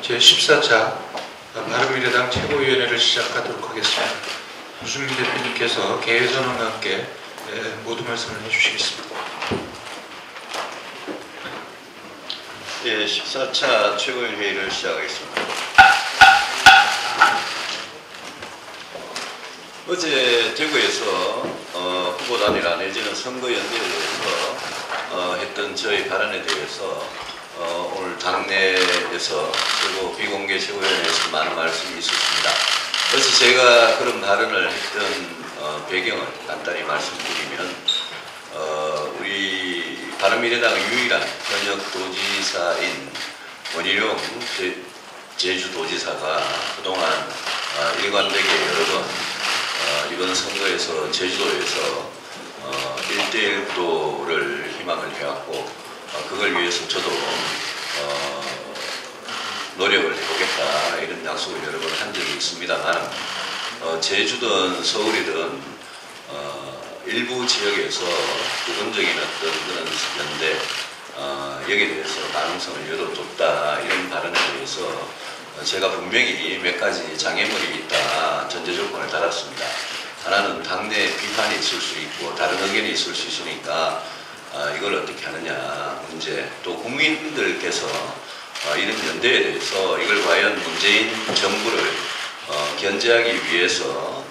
제14차 바른미래당 최고위원회를 시작하도록 하겠습니다. 유승민 대표님께서 개회선언과 함께 모두 말씀을 해주시겠습니다. 예, 14차 최고위원 회의를 시작하겠습니다. 어제 대구에서 후보단이라 내지는 선거연대에 대해서 했던 저희 발언에 대해서 오늘 당내에서 그리고 비공개 최고위원회에서 많은 말씀이 있었습니다. 어제 제가 그런 발언을 했던 배경을 간단히 말씀드리면 우리 바른미래당 유일한 현역 도지사인 원희룡 제주도지사가 그동안 일관되게 여러 번 이번 선거에서 제주도에서 1대1 구도를 희망을 해왔고 그걸 위해서 저도 노력을 해보겠다 이런 약속을 여러 번 한 적이 있습니다만 제주든 서울이든 일부 지역에서 부분적인 어떤 그런 연대 여기에 대해서 가능성을 열어뒀다 이런 발언에 대해서 제가 분명히 몇 가지 장애물이 있다 전제 조건을 달았습니다. 하나는 당내 비판이 있을 수 있고 다른 의견이 있을 수 있으니까 이걸 어떻게 하느냐 문제, 또 국민들께서 이런 연대에 대해서 이걸 과연 문재인 정부를 견제하기 위해서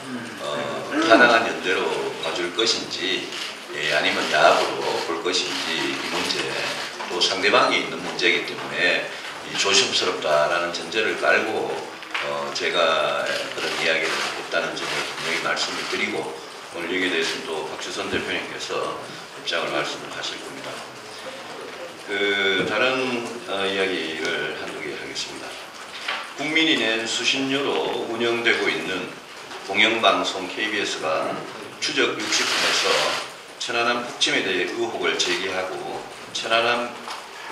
타당한 연대로 봐줄 것인지 아니면 야합으로 볼 것인지 이 문제, 또 상대방이 있는 문제이기 때문에 조심스럽다라는 전제를 깔고 제가 그런 이야기를 했다는 점을 분명히 말씀을 드리고 오늘 여기에 대해서는 또 박주선 대표님께서 입장을 말씀을 하실 겁니다. 다른 이야기를 한두 개 하겠습니다. 국민이 낸 수신료로 운영되고 있는 공영방송 KBS가 추적 60분에서 천안함 북침에 대해 의혹을 제기하고 천안함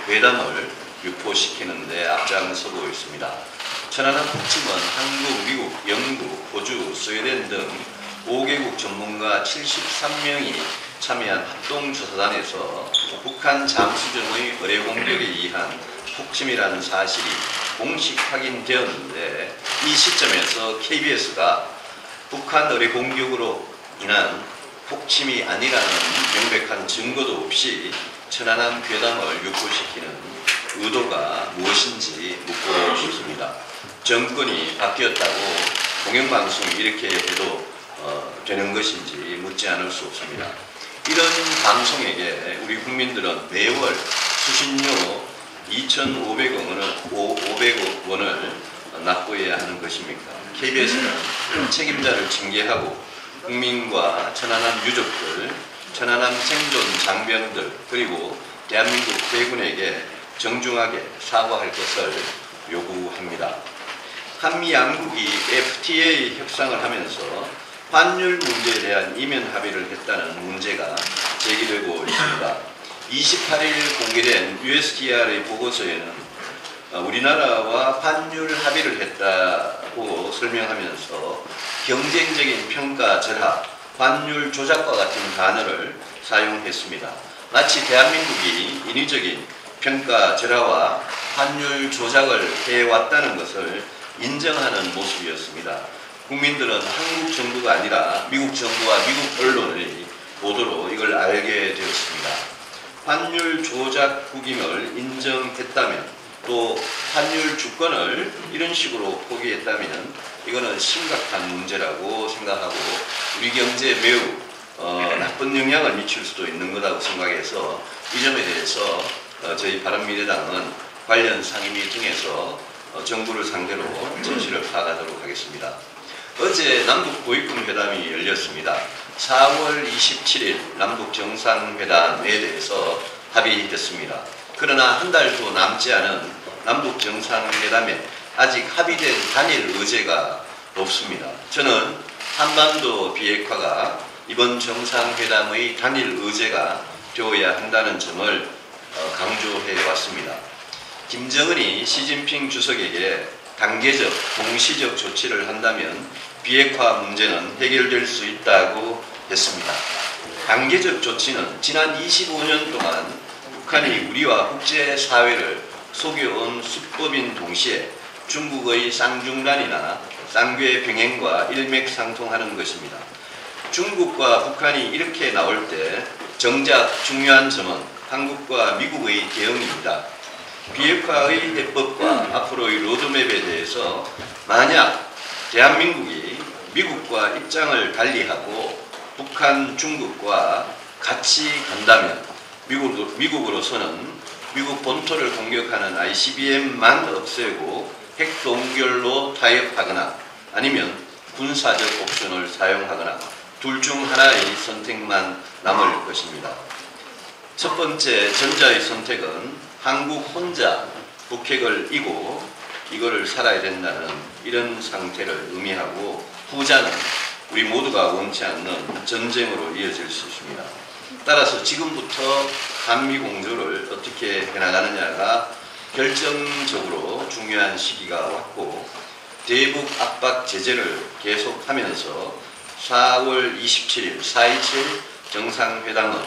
회담을 유포시키는 데 앞장서고 있습니다. 천안함 북침은 한국, 미국, 영국, 호주, 스웨덴 등 5개국 전문가 73명이 참여한 합동조사단에서 북한 잠수정의 의뢰 공격에 의한 북침이라는 사실이 공식 확인되었는데 이 시점에서 KBS가 북한 의뢰 공격으로 인한 북침이 아니라는 명백한 증거도 없이 천안함 괴담을 유포시키는 의도가 무엇인지 묻고 싶습니다. 정권이 바뀌었다고 공영방송이 이렇게 해도 되는 것인지 묻지 않을 수 없습니다. 이런 방송에게 우리 국민들은 매월 수신료 2,500억 원을 납부해야 하는 것입니까? KBS는 책임자를 징계하고 국민과 천안함 유족들, 천안함 생존 장병들 그리고 대한민국 대군에게 정중하게 사과할 것을 요구합니다. 한미 양국이 FTA 협상을 하면서 환율 문제에 대한 이면 합의를 했다는 문제가 제기되고 있습니다. 28일 공개된 USTR의 보고서에는 우리나라와 환율 합의를 했다고 설명하면서 경쟁적인 평가 절하, 환율 조작과 같은 단어를 사용했습니다. 마치 대한민국이 인위적인 평가 절하와 환율 조작을 해왔다는 것을 인정하는 모습이었습니다. 국민들은 한국 정부가 아니라 미국 정부와 미국 언론의 보도로 이걸 알게 되었습니다. 환율 조작국임을 인정했다면 또 환율 주권을 이런 식으로 포기했다면 이거는 심각한 문제라고 생각하고 우리 경제에 매우 나쁜 영향을 미칠 수도 있는 거라고 생각해서 이 점에 대해서 저희 바른미래당은 관련 상임위 등에서 정부를 상대로 진실을 파악하도록 하겠습니다. 어제 남북 고위급 회담이 열렸습니다. 4월 27일 남북 정상회담에 대해서 합의했습니다. 그러나 한 달도 남지 않은 남북 정상회담에 아직 합의된 단일 의제가 없습니다. 저는 한반도 비핵화가 이번 정상회담의 단일 의제가 되어야 한다는 점을 강조해 왔습니다. 김정은이 시진핑 주석에게 단계적, 동시적 조치를 한다면 비핵화 문제는 해결될 수 있다고 했습니다. 단계적 조치는 지난 25년 동안 북한이 우리와 국제사회를 속여온 수법인 동시에 중국의 쌍중란이나 쌍궤 병행과 일맥상통하는 것입니다. 중국과 북한이 이렇게 나올 때 정작 중요한 점은 한국과 미국의 대응입니다. 비핵화의 해법과 앞으로의 로드맵에 대해서 만약 대한민국이 미국과 입장을 달리하고 북한, 중국과 같이 간다면 미국으로서는 미국 본토를 공격하는 ICBM만 없애고 핵 동결로 타협하거나 아니면 군사적 옵션을 사용하거나 둘 중 하나의 선택만 남을 것입니다. 첫 번째 전자의 선택은 한국 혼자 북핵을 이고 이거를 살아야 된다는 이런 상태를 의미하고, 후자는 우리 모두가 원치 않는 전쟁으로 이어질 수 있습니다. 따라서 지금부터 한미 공조를 어떻게 해나가느냐가 결정적으로 중요한 시기가 왔고, 대북 압박 제재를 계속하면서 4월 27일 4.27 정상회담은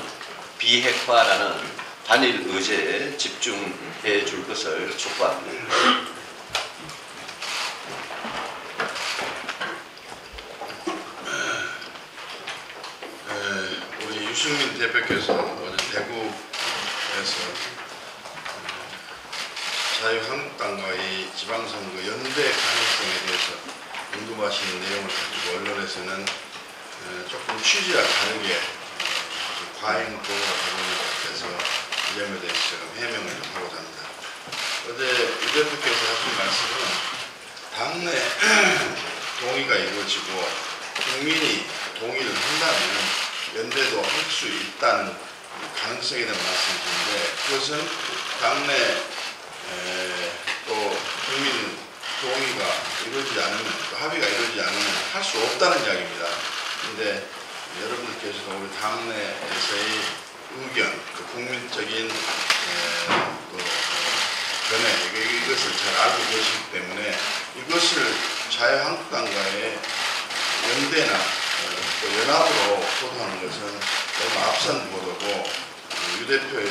비핵화라는 단일 의제에 집중해 줄 것을 촉구합니다. 우리 유승민 대표께서 어제 대구에서 자유한국당과의 지방선거 연대 가능성에 대해서 궁금하시는 내용을 가지고 언론에서는 조금 취지와 다르게 과잉 보도가 되고 있는 것 같아서 이 점에 대해서 해명을 좀 하고자 합니다. 어제 유 대표께서 하신 말씀은 당내 동의가 이루어지고 국민이 동의를 한다면 연대도 할 수 있다는 가능성에 대한 말씀이신데, 그것은 당내 또 국민 동의가 이루어지지 않으면, 또 합의가 이루어지지 않으면 할 수 없다는 이야기입니다. 그런데 여러분들께서도 우리 당내에서의 의견, 그 국민적인 또 견해, 이것을 잘 알고 계시기 때문에 이것을 자유한국당과의 연대나 또 연합으로 보도하는 것은 너무 앞선 보도고, 유 대표의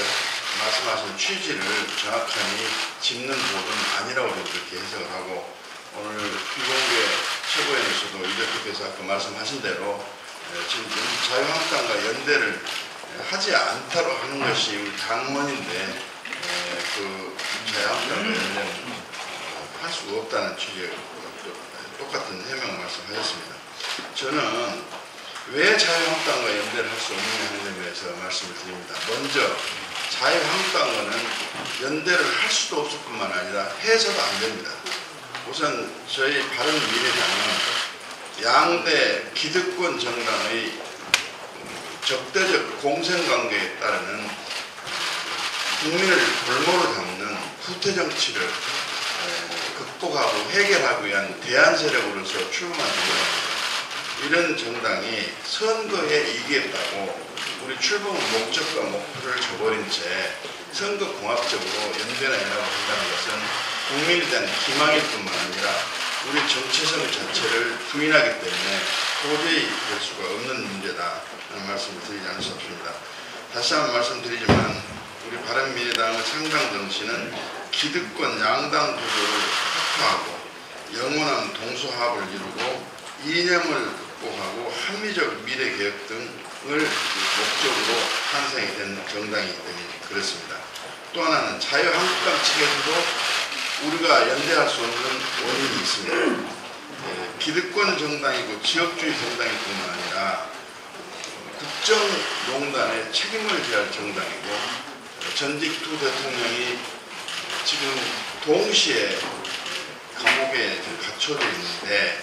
말씀하신 취지를 정확하니 짚는 보도는 아니라고 그렇게 해석을 하고, 오늘 비공개 최고위원회에서도 유 대표께서 아까 말씀하신 대로 지금 자유한국당과 연대를 하지 않도록 하는 것이 우리 당원인데, 그 자유한국당과 연대는 할 수 없다는 취지의 똑같은 해명을 말씀하셨습니다. 저는 왜 자유한국당과 연대를 할 수 없느냐 하는 점에 대해서 말씀을 드립니다. 먼저 자유한국당과는 연대를 할 수도 없을 뿐만 아니라 해서도 안 됩니다. 우선 저희 바른미래당은 양대 기득권 정당의 적대적 공생관계에 따르는 국민을 골모로 담는 후퇴 정치를 극복하고 해결하기 위한 대안 세력으로서 출범한 정당입니다. 이런 정당이 선거에 이기겠다고 우리 출범 목적과 목표를 저버린 채 선거공학적으로 연대나 연합을 한다는 것은 국민에 대한 기망일 뿐만 아니라 우리 정체성 자체를 부인하기 때문에 도저히 될 수가 없는 문제다 하는 말씀을 드리지 않을 수 없습니다. 다시 한번 말씀드리지만 우리 바른미래당의 창당 정신은 기득권 양당 구조를 확보하고 영원한 동서합을 이루고 이념을 극복하고 합리적 미래개혁 등을 목적으로 탄생이 된 정당이기 때문에 그렇습니다. 또 하나는 자유한국당 측에서도 우리가 연대할 수 없는 원인이 있습니다. 기득권 정당이고 지역주의 정당일 뿐만 아니라 국정농단에 책임을 지할 정당이고, 전직 두 대통령이 지금 동시에 감옥에 갇혀져 있는데,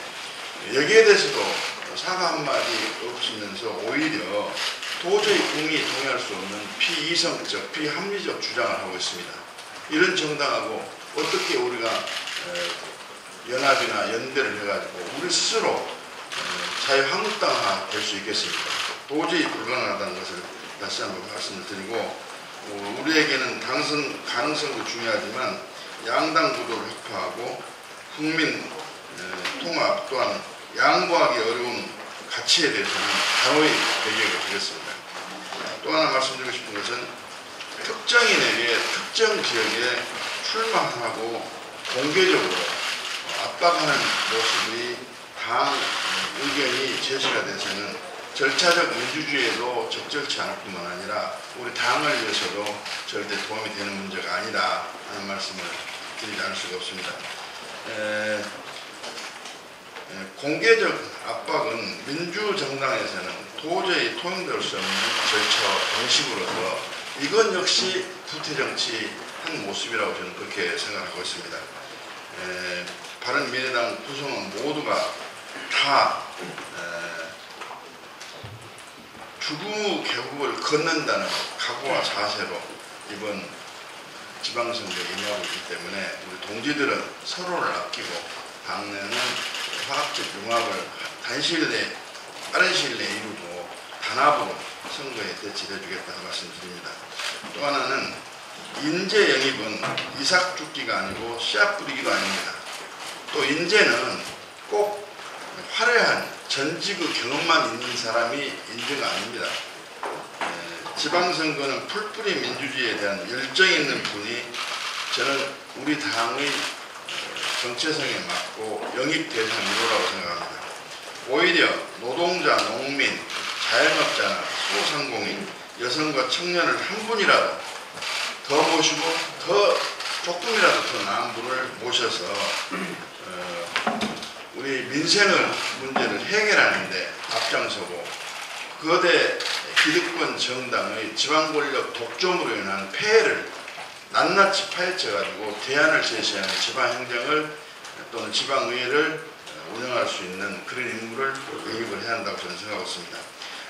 여기에 대해서도 사과 한마디 없으면서 오히려 도저히 국민이 동의할 수 없는 피이성적, 피합리적 주장을 하고 있습니다. 이런 정당하고 어떻게 우리가 연합이나 연대를 해가지고 우리 스스로 자유한국당화 될 수 있겠습니까? 도저히 불가능하다는 것을 다시 한번 말씀을 드리고, 우리에게는 당선 가능성도 중요하지만 양당 구도를 확보하고 국민 통합 또한 양보하기 어려운 가치에 대해서는 단호히 대기하게 되겠습니다. 또 하나 말씀드리고 싶은 것은 특정인에게 특정 지역에 출마하고 공개적으로 압박하는 모습의 당 의견이 제시가 돼서는 절차적 민주주의에도 적절치 않을 뿐만 아니라 우리 당을 위해서도 절대 도움이 되는 문제가 아니다 하는 말씀을 드리지 않을 수가 없습니다. 공개적 압박은 민주정당에서는 도저히 통용될 수 없는 절차 방식으로서 이건 역시 부패정치 한 모습이라고 저는 그렇게 생각하고 있습니다. 바른미래당 구성원 모두가 다 주구 개국을 걷는다는 각오와 자세로 이번 지방선거에 임하고 있기 때문에 우리 동지들은 서로를 아끼고 당내는 화합적 융합을 단시일 내에 빠른 시일 내에 이루고 단합으로 선거에 대치해 주겠다 말씀드립니다. 또 하나는 인재 영입은 이삭 죽기가 아니고 씨앗 뿌리기도 아닙니다. 또 인재는 꼭 화려한 전직의 경험만 있는 사람이 인재가 아닙니다. 지방선거는 풀뿌리 민주주의에 대한 열정이 있는 분이 저는 우리 당의 정체성에 맞고 영입 대상 1호라고 생각합니다. 오히려 노동자, 농민, 자영업자나 소상공인, 여성과 청년을 한 분이라도 더 모시고 더 조금이라도 더 나은 분을 모셔서 우리 민생의 문제를 해결하는 데 앞장서고 거대 기득권 정당의 지방권력 독점으로 인한 폐해를 낱낱이 파헤쳐가지고 대안을 제시하는 지방행정을 또는 지방의회를 운영할 수 있는 그런 인물을 영입을 해야 한다고 저는 생각하고 있습니다.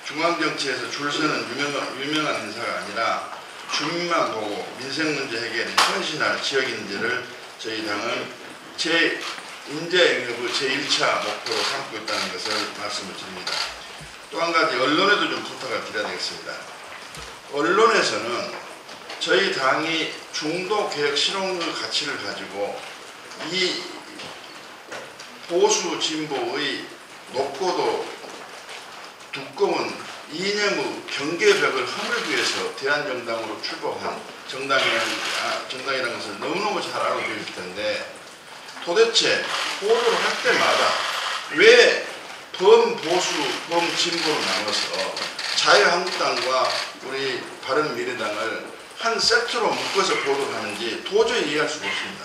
중앙정치에서 줄 서는 유명한 인사가 아니라 주민만 보고 민생 문제 해결에 헌신할 지역 인재를 저희 당은 인재 영입의 제1차 목표로 삼고 있다는 것을 말씀을 드립니다. 또 한 가지 언론에도 좀 부탁을 드려야 되겠습니다. 언론에서는 저희 당이 중도 개혁 실용의 가치를 가지고 이 보수 진보의 높고도 두꺼운 이념의 경계벽을 허물기 위해서 대한정당으로 출범한 정당이라는 것을 너무너무 잘 알고 계실 텐데 도대체 보도를 할 때마다 왜 범보수, 범진보로 나눠서 자유한국당과 우리 바른미래당을 한 세트로 묶어서 보도를 하는지 도저히 이해할 수가 없습니다.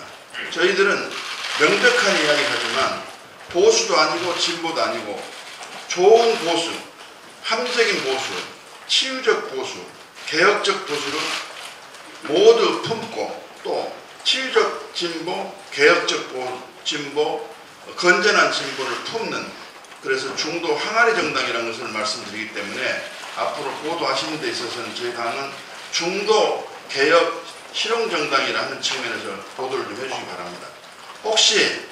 저희들은 명백한 이야기를 하지만 보수도 아니고 진보도 아니고 좋은 보수, 합리적인 보수, 치유적 보수, 개혁적 보수를 모두 품고 또 치유적 진보, 개혁적 진보, 건전한 진보를 품는 그래서 중도 항아리 정당이라는 것을 말씀드리기 때문에 앞으로 보도하시는 데 있어서는 저희 당은 중도 개혁 실용 정당이라는 측면에서 보도를 좀 해주시기 바랍니다. 혹시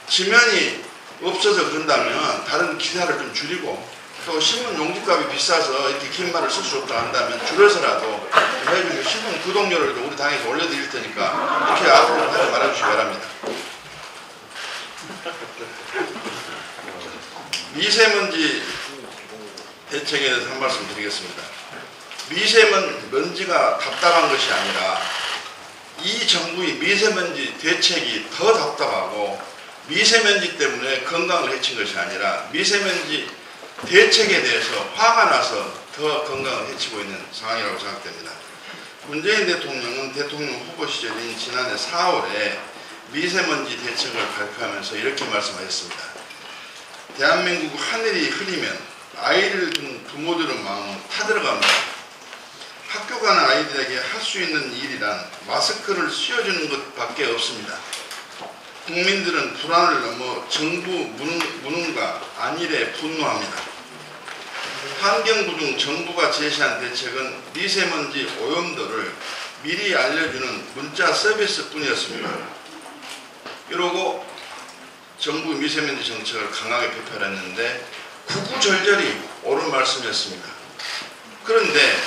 지면이 없어서 그런다면 다른 기사를 좀 줄이고 또 신문 용지값이 비싸서 이렇게 긴 말을 쓸 수 없다 한다면 줄여서라도 해주시고 신문 구독료를 우리 당에서 올려드릴 테니까 이렇게 앞으로 하지 말아주시기 바랍니다. 미세먼지 대책에 대해서 한 말씀 드리겠습니다. 미세먼지가 답답한 것이 아니라 이 정부의 미세먼지 대책이 더 답답하고 미세먼지 때문에 건강을 해친 것이 아니라 미세먼지 대책에 대해서 화가 나서 더 건강을 해치고 있는 상황이라고 생각됩니다. 문재인 대통령은 대통령 후보 시절인 지난해 4월에 미세먼지 대책을 발표하면서 이렇게 말씀하셨습니다. 대한민국 하늘이 흐리면 아이를 둔 부모들은 마음 타들어갑니다. 학교 가는 아이들에게 할 수 있는 일이란 마스크를 씌워주는 것밖에 없습니다. 국민들은 불안을 넘어 정부 무능과 안일에 분노합니다. 환경부 중 정부가 제시한 대책은 미세먼지 오염도를 미리 알려주는 문자 서비스뿐이었습니다. 이러고 정부 미세먼지 정책을 강하게 비판했는데 구구절절히 옳은 말씀이었습니다. 그런데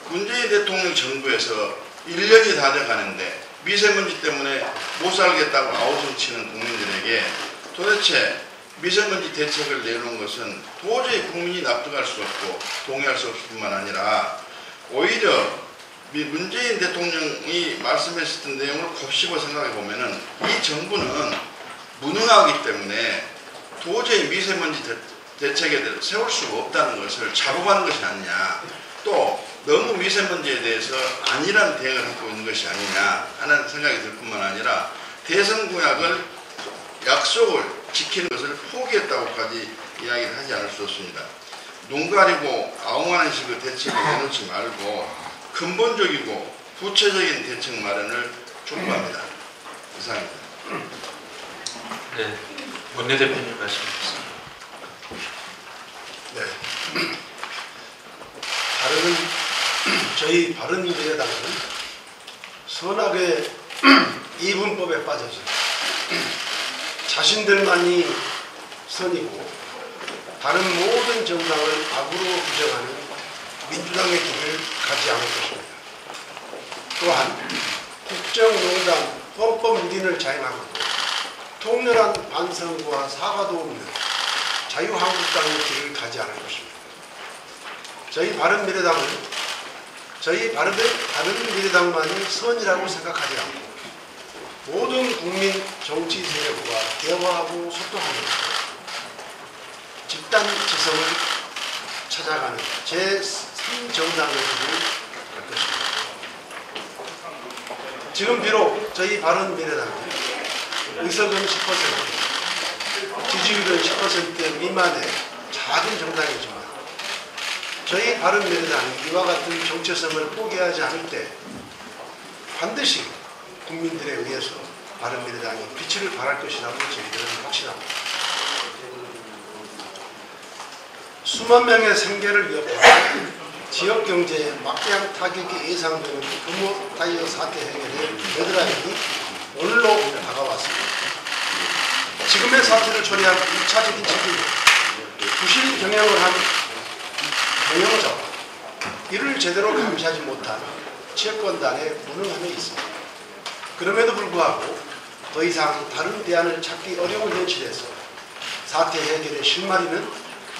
문재인 대통령 정부에서 1년이 다 돼가는데 미세먼지 때문에 못 살겠다고 아우성치는 국민들에게 도대체 미세먼지 대책을 내놓은 것은 도저히 국민이 납득할 수 없고 동의할 수 없을 뿐만 아니라 오히려 문재인 대통령이 말씀하셨던 내용을 곱씹어 생각해 보면은 이 정부는 무능하기 때문에 도저히 미세먼지 대책에 세울 수가 없다는 것을 자복하는 것이 아니냐, 또 너무 미세먼지에 대해서 안일한 대응을 하고 있는 것이 아니냐 하는 생각이 들 뿐만 아니라 대선 공약을 약속을 지키는 것을 포기했다고까지 이야기를 하지 않을 수 없습니다. 눈 가리고 아웅하는 식의 대책을 내놓지 말고 근본적이고 구체적인 대책 마련을 촉구합니다. 이상입니다. 네, 원내대표님 말씀하셨습니다. 네. 저희 바른미래당은 선악의 이분법에 빠져서 자신들만이 선이고 다른 모든 정당을 악으로 규정하는 민주당의 길을 가지 않을 것입니다. 또한 국정농단, 헌법유린을 자행하고 통렬한 반성과 사과도 없는 자유한국당의 길을 가지 않을 것입니다. 저희 바른미래당만이 선이라고 생각하지 않고 모든 국민 정치 세력과 대화하고 소통하면서 집단 지성을 찾아가는 제3정당의 길을 갈 것입니다. 지금 비록 저희 바른미래당이 의석은 10%, 지지율은 10% 미만의 작은 정당이지만 저희 바른미래당이 이와 같은 정체성을 포기하지 않을 때 반드시 국민들에 의해서 바른미래당이 빛을 발할 것이라고 저희들은 확신합니다. 수만 명의 생계를 위협하고 지역경제에 막대한 타격이 예상되는 금호 타이어 사태 해결의 데드라인이 오늘로 다가왔습니다. 지금의 사태를 초래한 1차적인 책임은 부실 경영을 한 경영자와 이를 제대로 감시하지 못한 채권단의 무능함에 있습니다. 그럼에도 불구하고 더 이상 다른 대안을 찾기 어려운 현실에서 사태 해결의 실마리는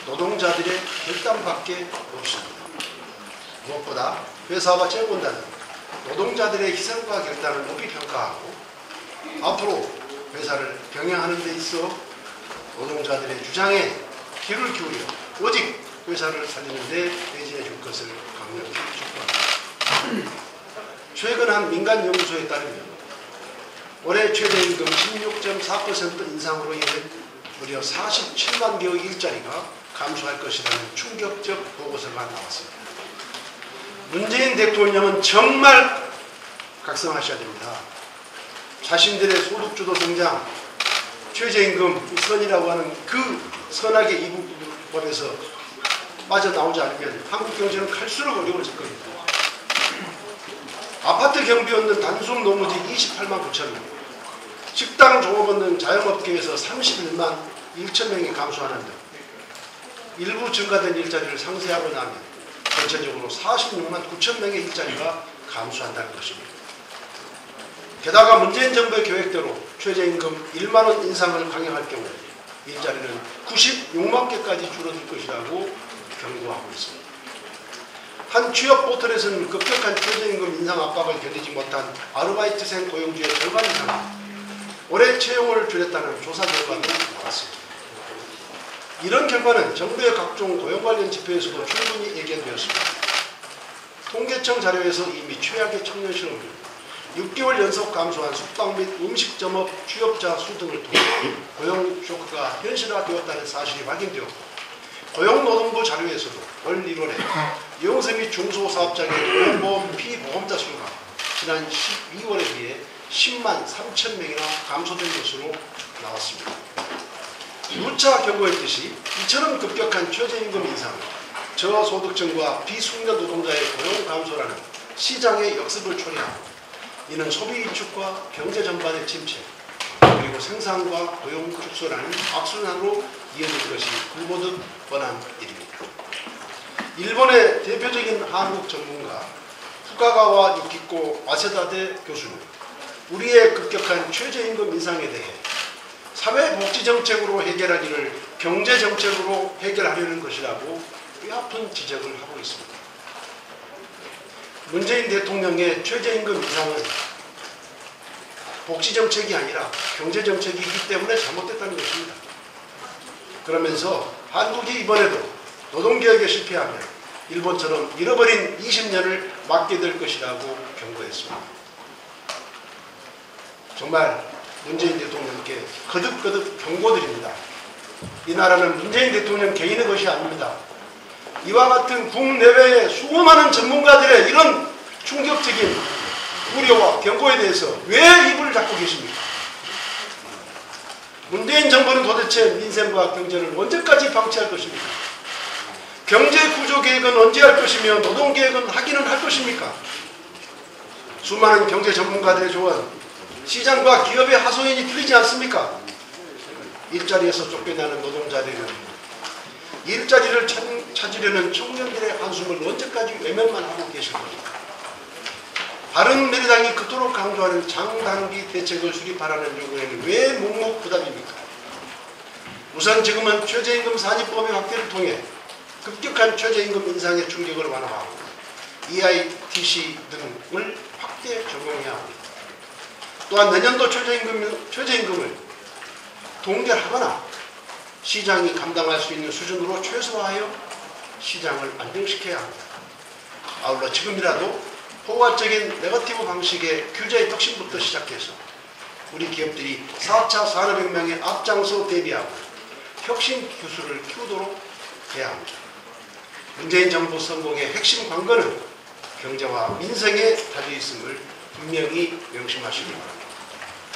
노동자들의 결단밖에 없습니다. 무엇보다 회사와 채권단은 노동자들의 희생과 결단을 높이 평가하고 앞으로 회사를 경영하는 데 있어 노동자들의 주장에 귀를 기울여 오직 회사를 살리는 데 매진해 줄 것을 강력히 촉구합니다. 최근 한 민간 연구소에 따르면 올해 최저임금 16.4% 인상으로 인해 무려 47만 개의 일자리가 감소할 것이라는 충격적 보고서가 나왔습니다. 문재인 대통령은 정말 각성하셔야 됩니다. 자신들의 소득주도 성장, 최저임금 선이라고 하는 그 선악의 이분법에서 빠져나오지 않으면 한국 경제는 갈수록 어려워질 겁니다. 아파트 경비 없는 단순 노무지 28만 9천 명, 식당 종업 없는 자영업계에서 31만 1천 명이 감소하는 등 일부 증가된 일자리를 상쇄하고 나면 전체적으로 46만 9천 명의 일자리가 감소한다는 것입니다. 게다가 문재인 정부의 계획대로 최저임금 1만 원 인상을 강행할 경우 일자리는 96만 개까지 줄어들 것이라고 경고하고 있습니다. 한 취업 포털에서는 급격한 최저임금 인상 압박을 견디지 못한 아르바이트생 고용주의 절반 이상이 올해 채용을 줄였다는 조사 결과도 나왔습니다. 이런 결과는 정부의 각종 고용 관련 지표에서도 충분히 예견되었습니다. 통계청 자료에서 이미 최악의 청년 실업률, 6개월 연속 감소한 숙박 및 음식점업 취업자 수 등을 통해 고용 쇼크가 현실화되었다는 사실이 확인되었고 고용노동부 자료에서도 올 1월에 영세 및 중소사업장의 고용보험 피보험자 수가 지난 12월에 비해 10만 3천 명이나 감소된 것으로 나왔습니다. 누차 경고했듯이 이처럼 급격한 최저임금 인상, 저소득층과 비숙련 노동자의 고용 감소라는 시장의 역습을 초래하고 이는 소비 위축과 경제 전반의 침체, 그리고 생산과 고용 축소라는 악순환으로 이어질 것이 불보듯 뻔한 일입니다. 일본의 대표적인 한국 전문가 후카가와 유키코 와세다대 교수는 우리의 급격한 최저임금 인상에 대해 사회복지정책으로 해결하기를 경제정책으로 해결하려는 것이라고 뼈아픈 지적을 하고 있습니다. 문재인 대통령의 최저임금 인상은 복지정책이 아니라 경제정책이기 때문에 잘못됐다는 것입니다. 그러면서 한국이 이번에도 노동개혁에 실패하면 일본처럼 잃어버린 20년을 맞게 될 것이라고 경고했습니다. 정말 문재인 대통령께 거듭거듭 경고드립니다. 이 나라는 문재인 대통령 개인의 것이 아닙니다. 이와 같은 국내외의 수많은 전문가들의 이런 충격적인 우려와 경고에 대해서 왜 입을 닫고 계십니까? 문재인 정부는 도대체 민생과 경제를 언제까지 방치할 것입니까? 경제구조개혁은 언제 할 것이며 노동개혁은 하기는 할 것입니까? 수많은 경제 전문가들의 조언, 시장과 기업의 하소연이 들리지 않습니까? 일자리에서 쫓겨나는 노동자들은 일자리를 찾으려는 청년들의 한숨을 언제까지 외면만 하고 계실 겁니까? 바른미래당이 그토록 강조하는 장단기 대책을 수립하라는 요구에는 왜 묵묵부답입니까? 우선 지금은 최저임금 산입범위 확대를 통해 급격한 최저임금 인상의 충격을 완화하고 EITC 등을 확대 적용해야 합니다. 또한 내년도 최저임금을 동결하거나 시장이 감당할 수 있는 수준으로 최소화하여 시장을 안정시켜야 합니다. 아울러 지금이라도 포괄적인 네거티브 방식의 규제의 혁신부터 시작해서 우리 기업들이 4차 산업혁명에 앞장서 대비하고 혁신 기술을 키우도록 해야 합니다. 문재인 정부 성공의 핵심 관건은 경제와 민생에 달려있음을 분명히 명심하시기 바랍니다.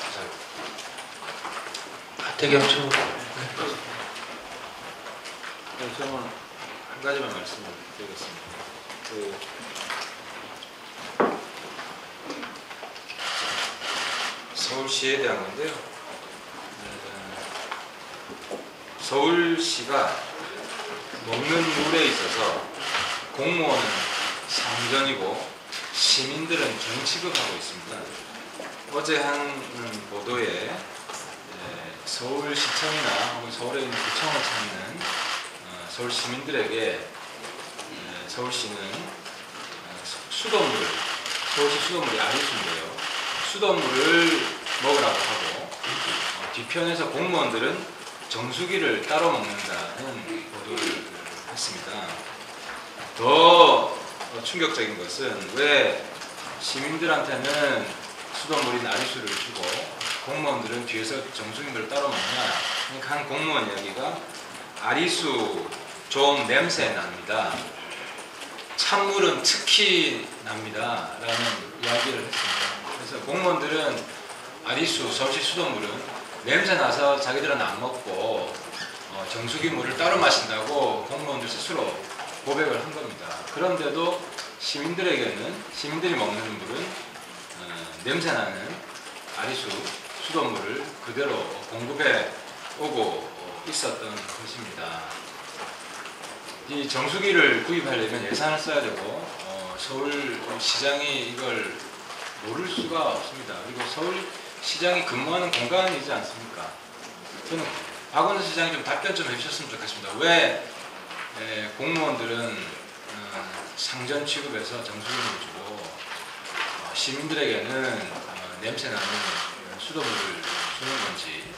감사합니다. 하태경 총. 네, 저는 한 가지만 말씀을 드리겠습니다. 서울시에 대한 건데요. 서울시가 먹는 물에 있어서 공무원은 상전이고 시민들은 정취급하고 있습니다. 어제 한 보도에 서울시청이나 혹은 서울에 있는 구청을 찾는 서울 시민들에게 서울시는 수돗물을, 서울시 수돗물이 아리수인데요. 수돗물을 먹으라고 하고 뒤편에서 공무원들은 정수기를 따로 먹는다는 보도를 했습니다. 더 충격적인 것은 왜 시민들한테는 수돗물인 아리수를 주고 공무원들은 뒤에서 정수기를 따로 먹냐. 그러니까 한 공무원 이야기가 아리수 좀 냄새 납니다. 찬물은 특히 납니다. 라는 이야기를 했습니다. 그래서 공무원들은 아리수, 서울시 수돗물은 냄새 나서 자기들은 안 먹고 정수기 물을 따로 마신다고 공무원들 스스로 고백을 한 겁니다. 그런데도 시민들에게는, 시민들이 먹는 물은 냄새나는 아리수, 수돗물을 그대로 공급해 오고 있었던 것입니다. 이 정수기를 구입하려면 예산을 써야 되고 서울시장이 이걸 모를 수가 없습니다. 그리고 서울시장이 근무하는 공간이지 않습니까? 저는 박원순 시장이 좀 답변 좀 해주셨으면 좋겠습니다. 왜 공무원들은 상전 취급해서 정수기를 주고 시민들에게는 냄새나는 수돗물을 주는 건지,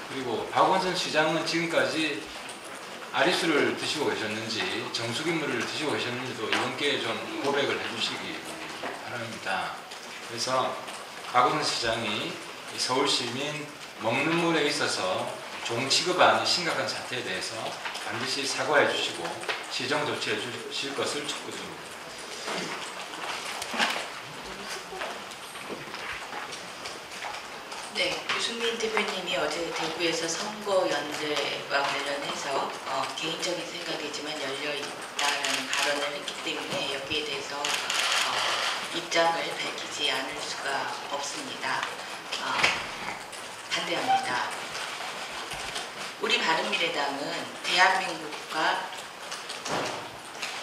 그리고 박원순 시장은 지금까지 아리수를 드시고 계셨는지 정수기물을 드시고 계셨는지도 이번 기회에 좀 고백을 해주시기 바랍니다. 그래서 박원순 시장이 서울 시민 먹는 물에 있어서 종취급한 심각한 사태에 대해서 반드시 사과해 주시고 시정 조치해 주실 것을 촉구드립니다. 네, 유승민 대표님이 어제 대구에서 선거연대와 관련해서 개인적인 생각이지만 열려있다는 발언을 했기 때문에 여기에 대해서 입장을 밝히지 않을 수가 없습니다. 반대합니다. 우리 바른미래당은 대한민국과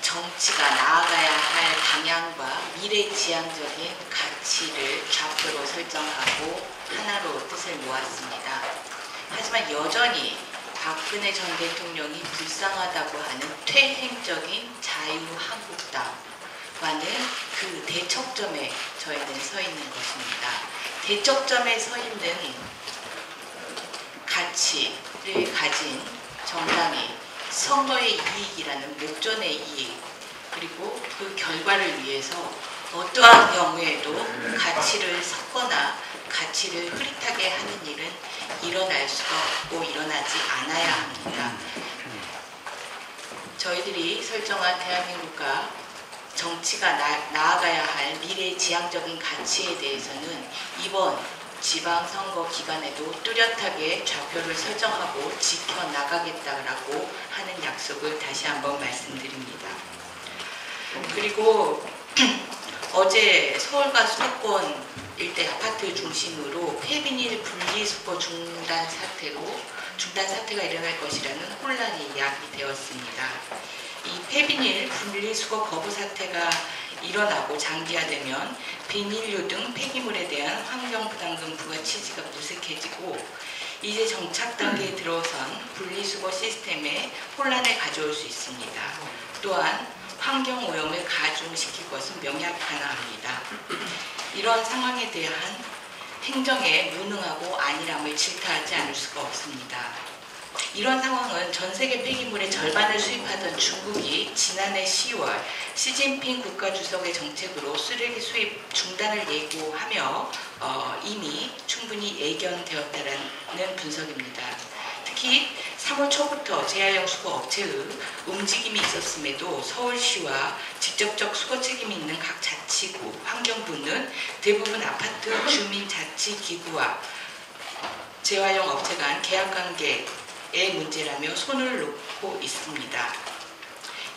정치가 나아가야 할 방향과 미래지향적인 가치를 좌표로 설정하고 하나로 뜻을 모았습니다. 하지만 여전히 박근혜 전 대통령이 불쌍하다고 하는 퇴행적인 자유한국당과는 그 대척점에 저희는 서 있는 것입니다. 대척점에 서 있는 가치를 가진 정당이 선거의 이익이라는 목전의 이익, 그리고 그 결과를 위해서 어떠한 경우에도 가치를 섞거나 가치를 흐릿하게 하는 일은 일어날 수가 없고 일어나지 않아야 합니다. 저희들이 설정한 대한민국과 정치가 나아가야 할 미래지향적인 가치에 대해서는 이번 지방선거 기간에도 뚜렷하게 좌표를 설정하고 지켜나가겠다라고 하는 약속을 다시 한번 말씀드립니다. 그리고 어제 서울과 수도권 일대 아파트 중심으로 폐비닐 분리수거 중단 사태가 일어날 것이라는 혼란이 야기되었습니다. 이 폐비닐 분리수거 거부 사태가 일어나고 장기화되면 비닐류 등 폐기물에 대한 환경부담금 부과 취지가 무색해지고 이제 정착 단계에 들어선 분리수거 시스템에 혼란을 가져올 수 있습니다. 또한 환경오염을 가중시킬 것은 명확하나합니다. 이런 상황에 대한 행정의 무능하고 안일함을 질타하지 않을 수가 없습니다. 이런 상황은 전 세계 폐기물의 절반을 수입하던 중국이 지난해 10월 시진핑 국가주석의 정책으로 쓰레기 수입 중단을 예고하며 이미 충분히 예견되었다는 분석입니다. 특히 3월 초부터 재활용 수거 업체의 움직임이 있었음에도 서울시와 직접적 수거 책임이 있는 각 자치구, 환경부는 대부분 아파트 주민자치기구와 재활용 업체 간 계약관계의 문제라며 손을 놓고 있습니다.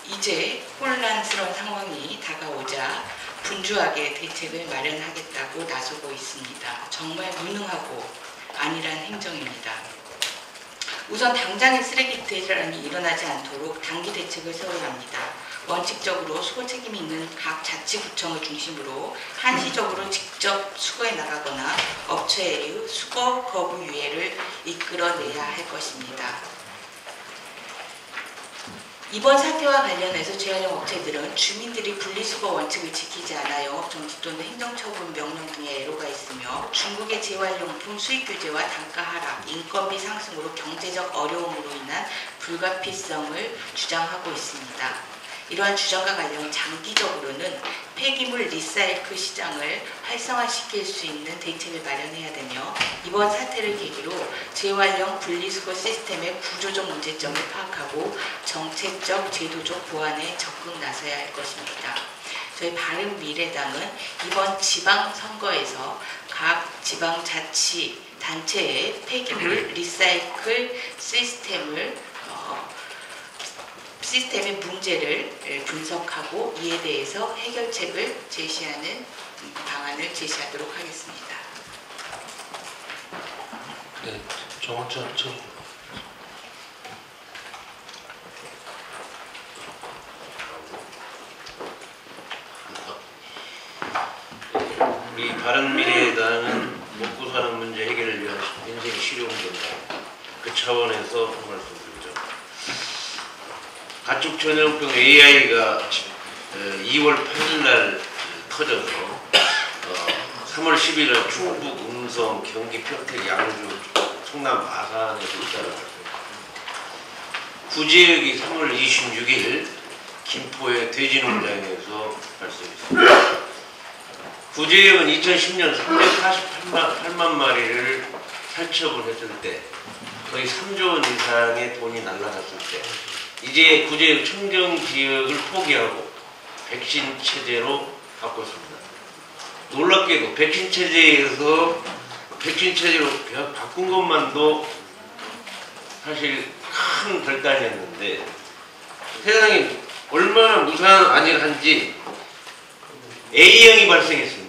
이제 혼란스러운 상황이 다가오자 분주하게 대책을 마련하겠다고 나서고 있습니다. 정말 무능하고 안일한 행정입니다. 우선 당장의 쓰레기 대란이 일어나지 않도록 단기 대책을 세워야 합니다. 원칙적으로 수거 책임이 있는 각 자치구청을 중심으로 한시적으로 직접 수거해 나가거나 업체의 수거 거부 유예를 이끌어내야 할 것입니다. 이번 사태와 관련해서 재활용 업체들은 주민들이 분리수거 원칙을 지키지 않아요 정지 또는 행정처분 명령 등의 애로가 있으며 중국의 재활용품 수입 규제와 단가 하락, 인건비 상승으로 경제적 어려움으로 인한 불가피성을 주장하고 있습니다. 이러한 주장과 관련 장기적으로는 폐기물 리사이클 시장을 활성화시킬 수 있는 대책을 마련해야 되며 이번 사태를 계기로 재활용 분리수거 시스템의 구조적 문제점을 파악하고 정책적, 제도적 보완에 적극 나서야 할 것입니다. 저희 바른미래당은 이번 지방선거에서 각 지방자치단체의 폐기물 리사이클 시스템의 문제를 분석하고 이에 대해서 해결책을 제시하는 방안을 제시하도록 하겠습니다. 네, 정원천 청. 우리 바른미래당은 먹고 사는 문제 해결을 위한 인생 실용정당 그 차원에서 한 말씀 드리죠. 가축 전염병 AI가 2월 8일 날 터져서 3월 10일 날 충북, 음성, 경기 평택, 양주, 성남, 마산에서 잇따랐습니다. 구제역이 3월 26일 김포의 돼지농장에서 발생했습니다. 구제역은 2010년 348만 마리를 살처분했을 때 거의 3조 원 이상의 돈이 날라갔을 때 이제 구제역 청정지역을 포기하고 백신 체제로 바꿨습니다. 놀랍게도 백신 체제에서 백신 체제로 바꾼 것만도 사실 큰 결단이었는데 세상이 얼마나 무사한 안일한지 A형이 발생했습니다.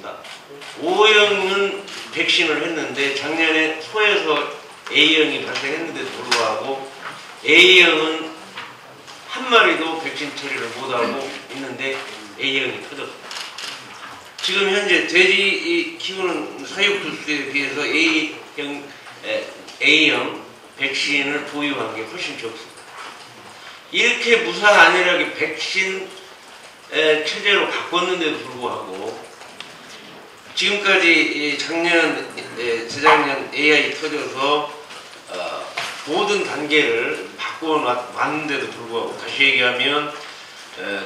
O형은 백신을 했는데 작년에 소에서 A형이 발생했는데도 불구하고 A형은 한 마리도 백신 처리를 못하고 있는데 A형이 터졌습니다. 지금 현재 돼지 키우는 사육수에 비해서 A형 백신을 보유한 게 훨씬 적습니다. 이렇게 무사안일하게 백신 체제로 바꿨는데도 불구하고 지금까지 작년, 재작년 AI 터져서 모든 단계를 바꿔왔는데도 불구하고 다시 얘기하면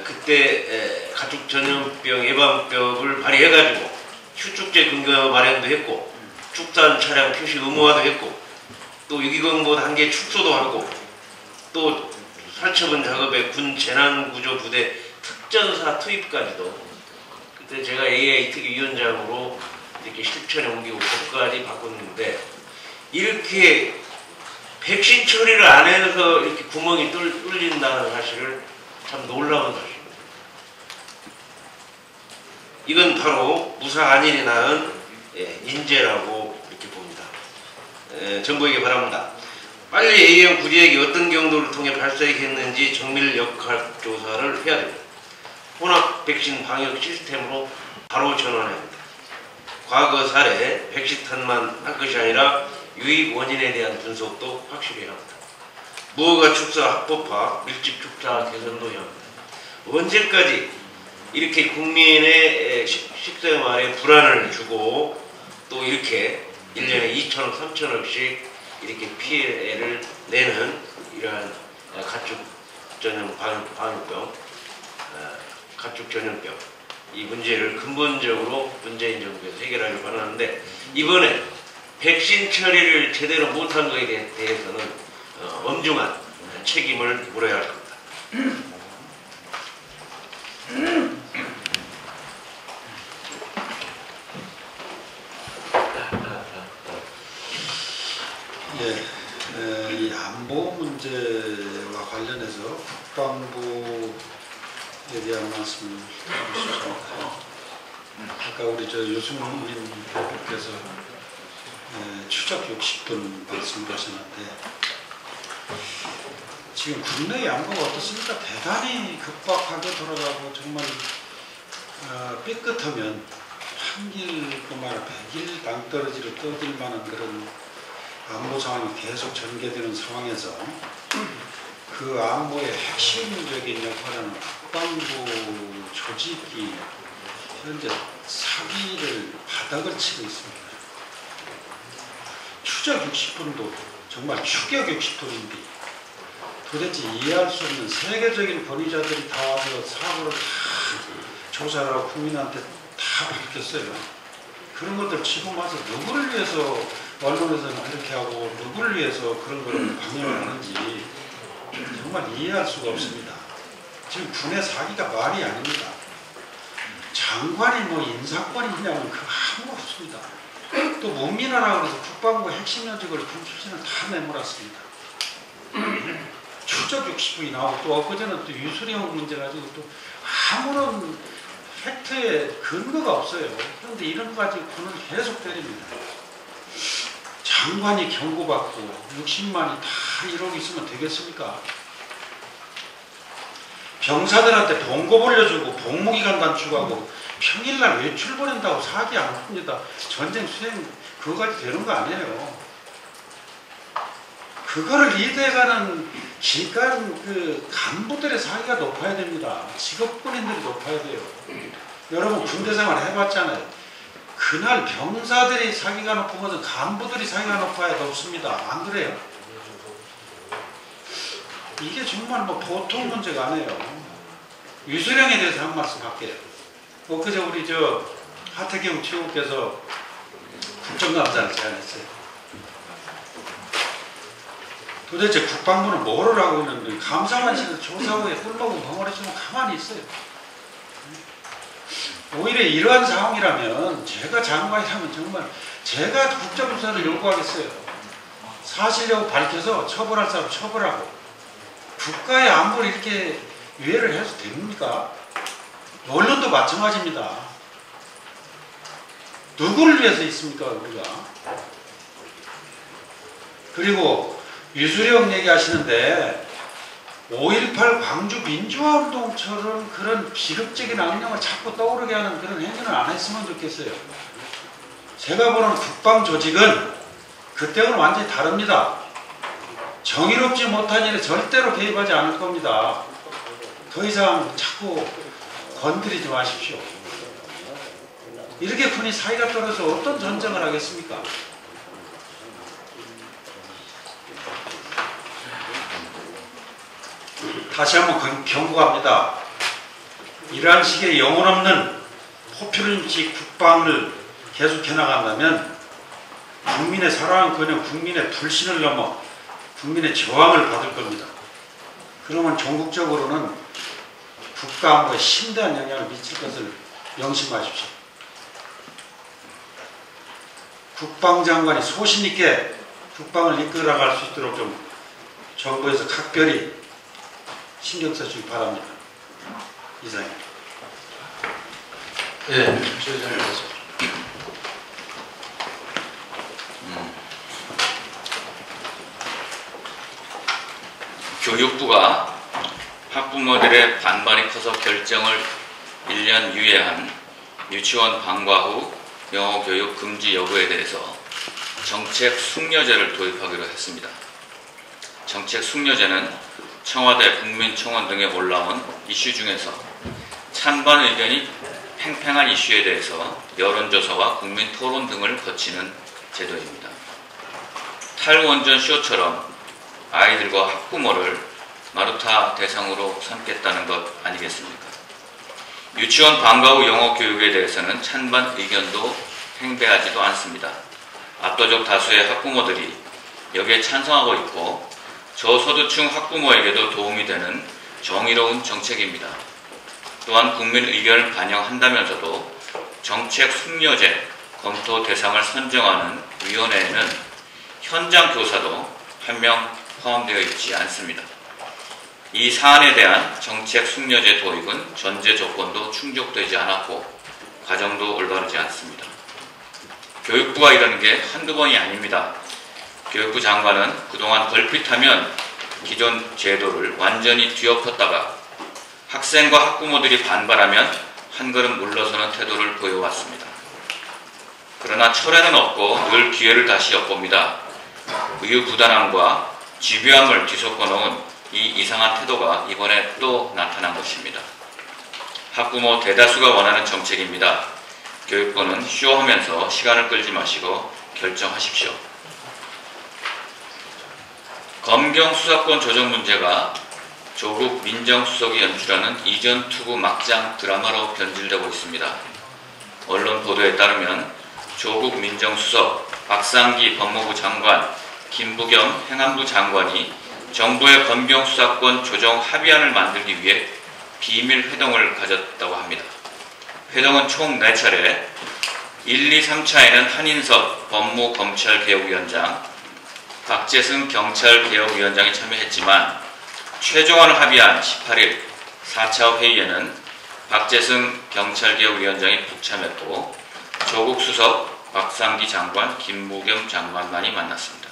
그때 가축 전염병 예방법을 발의해가지고 휴축제 근거 마련도 했고 축산 차량 표시 의무화도 했고 또 유기광보 단계 축소도 하고 또 살처분 작업에 군 재난구조부대 특전사 투입까지도 그때 제가 AI 특위위원장으로 이렇게 실천에 옮기고 법까지 바꿨는데 이렇게 백신 처리를 안 해서 이렇게 구멍이 뚫린다는 사실을 참 놀라운 사실입니다. 이건 바로 무사 안일이 낳은 인재라고 이렇게 봅니다. 정부에게 바랍니다. 빨리 A형 구제액이 어떤 경로를 통해 발생했는지 정밀 역학 조사를 해야 됩니다. 혼합 백신 방역 시스템으로 바로 전환해야 합니다. 과거 사례 백신탄만 한 것이 아니라 유입 원인에 대한 분석도 확실히 해야 합니다. 무허가 축사 합법화, 밀집 축사 개선도 해야 합니다. 언제까지 이렇게 국민의 식생활에 불안을 주고 또 이렇게 1년에 2천억, 3천억씩 이렇게 피해를 내는 이러한 가축 전염 방역병, 가축 전염병 이 문제를 근본적으로 문재인 정부에서 해결하려고 하는데 이번에 백신 처리를 제대로 못한 것에 대해서는 엄중한 책임을 물어야 할 겁니다. 이 안보 문제와 관련해서 국방부에 대한 말씀을 드리고 싶습니다. 아까 우리 유승민 대표께서 추적 60분 말씀하셨는데 지금 국내 안보가 어떻습니까? 대단히 급박하게 돌아가고 정말 삐끗하면 한길뿐만 아니라 100일 낭떠러지로 떠들 만한 그런 안보 상황이 계속 전개되는 상황에서 그 안보의 핵심적인 역할은 국방부 조직이 현재 사기를 바닥을 치고 있습니다. 추적 60분도 정말 추격 60분인데 도대체 이해할 수 없는 세계적인 권위자들이 다 와서 사고를 다 조사를 하고 국민한테 다 밝혔어요. 그런 것들 지금 와서 누구를 위해서 언론에서는 그렇게 하고 누구를 위해서 그런 걸 방영을 하는지 정말 이해할 수가 없습니다. 지금 군의 사기가 말이 아닙니다. 장관이 뭐 인사권이 있냐면 그거 아무것도 없습니다. 또 문민화라고 해서 국방부 핵심 요직을 군 출신을 다 내몰았습니다. 추적 60분이 나오고 또 엊그제는 또 유수령 문제 가지고 또 아무런 팩트에 근거가 없어요. 그런데 이런 거 가지고 군을 계속 때립니다. 장관이 경고받고 60만이 다 이러고 있으면 되겠습니까? 병사들한테 봉급 올려주고 복무기간 단축하고 평일날 외출 보낸다고 사기 안 합니다. 전쟁 수행 그거까지 되는 거 아니에요. 그거를 리드해가는 기간 그 간부들의 사기가 높아야 됩니다. 직업군인들이 높아야 돼요. 여러분 군대 생활 해봤잖아요. 그날 병사들이 사기가 높은 것은 간부들이 사기가 높아야 높습니다. 안 그래요? 이게 정말 뭐 보통 문제가 아니에요. 유수령에 대해서 한 말씀 할게요. 그제 우리 하태경 최고께서 국정감사를 제안했어요. 도대체 국방부는 뭐를 하고 있는데 감사만 시켜서 조사 후에 꿀먹은 벙어리처럼 가만히 있어요. 오히려 이러한 상황이라면 제가 장관이라면 정말 제가 국정조사를 요구하겠어요. 사실이라고 밝혀서 처벌할 사람 처벌하고 국가의 안보를 이렇게 위해를 해서 됩니까? 언론도 마찬가지입니다. 누구를 위해서 있습니까 우리가? 그리고 유수령 얘기하시는데 5.18 광주 민주화운동처럼 그런 비극적인 악령을 자꾸 떠오르게 하는 그런 행위는 안 했으면 좋겠어요. 제가 보는 국방조직은 그때는 완전히 다릅니다. 정의롭지 못한 일에 절대로 개입하지 않을 겁니다. 더 이상 자꾸 건드리지 마십시오. 이렇게 흔히 사이가 떨어져 어떤 전쟁을 하겠습니까? 다시 한번 경고합니다. 이러한 식의 영혼 없는 포퓰리즘 국방을 계속해 나간다면 국민의 사랑은커녕 국민의 불신을 넘어 국민의 저항을 받을 겁니다. 그러면 전국적으로는 국가안보에 심대한 영향을 미칠 것을 명심하십시오. 국방장관이 소신 있게 국방을 이끌어갈 수 있도록 좀 정부에서 각별히 신경 써주기 바랍니다. 이상입니다. 예, 주의장님께서. 교육부가 학부모들의 반발이 커서 결정을 1년 유예한 유치원 방과 후 영어 교육 금지 여부에 대해서 정책 숙려제를 도입하기로 했습니다. 정책 숙려제는 청와대, 국민청원 등에 올라온 이슈 중에서 찬반 의견이 팽팽한 이슈에 대해서 여론조사와 국민 토론 등을 거치는 제도입니다. 탈원전 쇼처럼 아이들과 학부모를 마루타 대상으로 삼겠다는 것 아니겠습니까? 유치원 방과 후 영어 교육에 대해서는 찬반 의견도 팽배하지도 않습니다. 압도적 다수의 학부모들이 여기에 찬성하고 있고 저소득층 학부모에게도 도움이 되는 정의로운 정책입니다. 또한 국민 의견을 반영한다면서도 정책 숙려제 검토 대상을 선정하는 위원회에는 현장 교사도 한 명 포함되어 있지 않습니다. 이 사안에 대한 정책 숙려제 도입은 전제 조건도 충족되지 않았고 과정도 올바르지 않습니다. 교육부가 이러는 게 한두 번이 아닙니다. 교육부 장관은 그동안 걸핏하면 기존 제도를 완전히 뒤엎었다가 학생과 학부모들이 반발하면 한 걸음 물러서는 태도를 보여왔습니다. 그러나 철회는 없고 늘 기회를 다시 엿봅니다. 우유부단함과 집요함을 뒤섞어 놓은 이 이상한 태도가 이번에 또 나타난 것입니다. 학부모 대다수가 원하는 정책입니다. 교육부는 쇼하면서 시간을 끌지 마시고 결정하십시오. 검경 수사권 조정 문제가 조국 민정수석이 연출하는 이전 투구 막장 드라마로 변질되고 있습니다. 언론 보도에 따르면 조국 민정수석, 박상기 법무부 장관, 김부겸 행안부 장관이 정부의 검경 수사권 조정 합의안을 만들기 위해 비밀 회동을 가졌다고 합니다. 회동은 총 4차례, 1, 2, 3차에는 한인섭 법무검찰개혁위원장, 박재승 경찰개혁위원장이 참여했지만 최종안 합의안 18일 4차 회의에는 박재승 경찰개혁위원장이 북참했고 조국 수석, 박상기 장관, 김부겸 장관만이 만났습니다.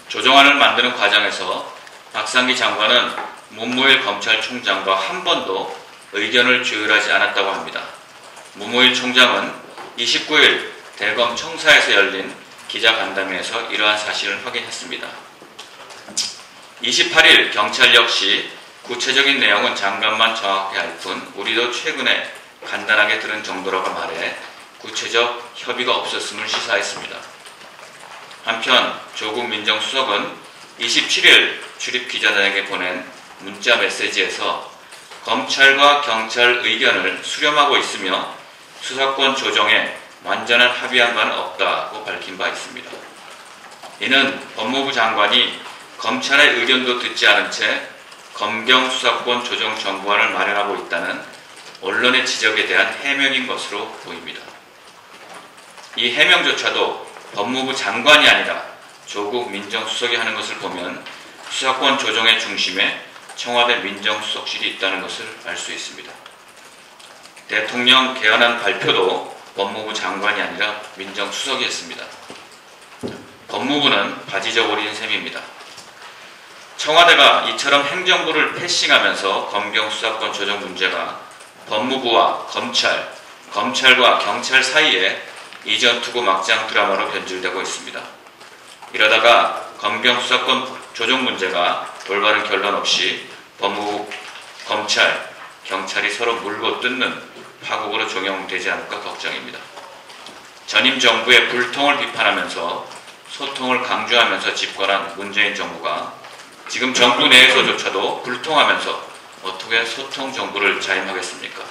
조정안을 만드는 과정에서 박상기 장관은 문무일 검찰총장과 한 번도 의견을 조율하지 않았다고 합니다. 문무일 총장은 29일 대검 청사에서 열린 기자간담회에서 이러한 사실을 확인했습니다. 28일 경찰 역시 구체적인 내용은 장관만 정확히 알 뿐 우리도 최근에 간단하게 들은 정도라고 말해 구체적 협의가 없었음을 시사했습니다. 한편 조국 민정수석은 27일 출입기자단에게 보낸 문자 메시지에서 검찰과 경찰 의견을 수렴하고 있으며 수사권 조정에 완전한 합의한 바는 없다고 밝힌 바 있습니다. 이는 법무부 장관이 검찰의 의견도 듣지 않은 채 검경 수사권 조정 정부안을 마련하고 있다는 언론의 지적에 대한 해명인 것으로 보입니다. 이 해명조차도 법무부 장관이 아니라 조국 민정수석이 하는 것을 보면 수사권 조정의 중심에 청와대 민정수석실이 있다는 것을 알 수 있습니다. 대통령 개헌안 발표도 법무부 장관이 아니라 민정수석이 했습니다. 법무부는 바지 저고리인 셈입니다. 청와대가 이처럼 행정부를 패싱하면서 검경 수사권 조정 문제가 법무부와 검찰, 검찰과 경찰 사이에 이전 투구 막장 드라마로 변질되고 있습니다. 이러다가 검경 수사권 조정 문제가 올바른 결론 없이 법무부, 검찰, 경찰이 서로 물고 뜯는 파국으로 적용되지 않을까 걱정입니다. 전임 정부의 불통을 비판하면서 소통을 강조하면서 집권한 문재인 정부가 지금 정부 내에서조차도 불통하면서 어떻게 소통 정부를 자임하겠습니까?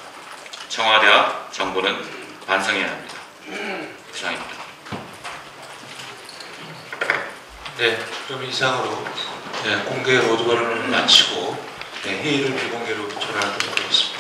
청와대와 정부는 반성해야 합니다. 이상입니다. 네, 그럼 이상으로 공개 로드 발언을 마치고 회의를 비공개로 전환하도록 하겠습니다.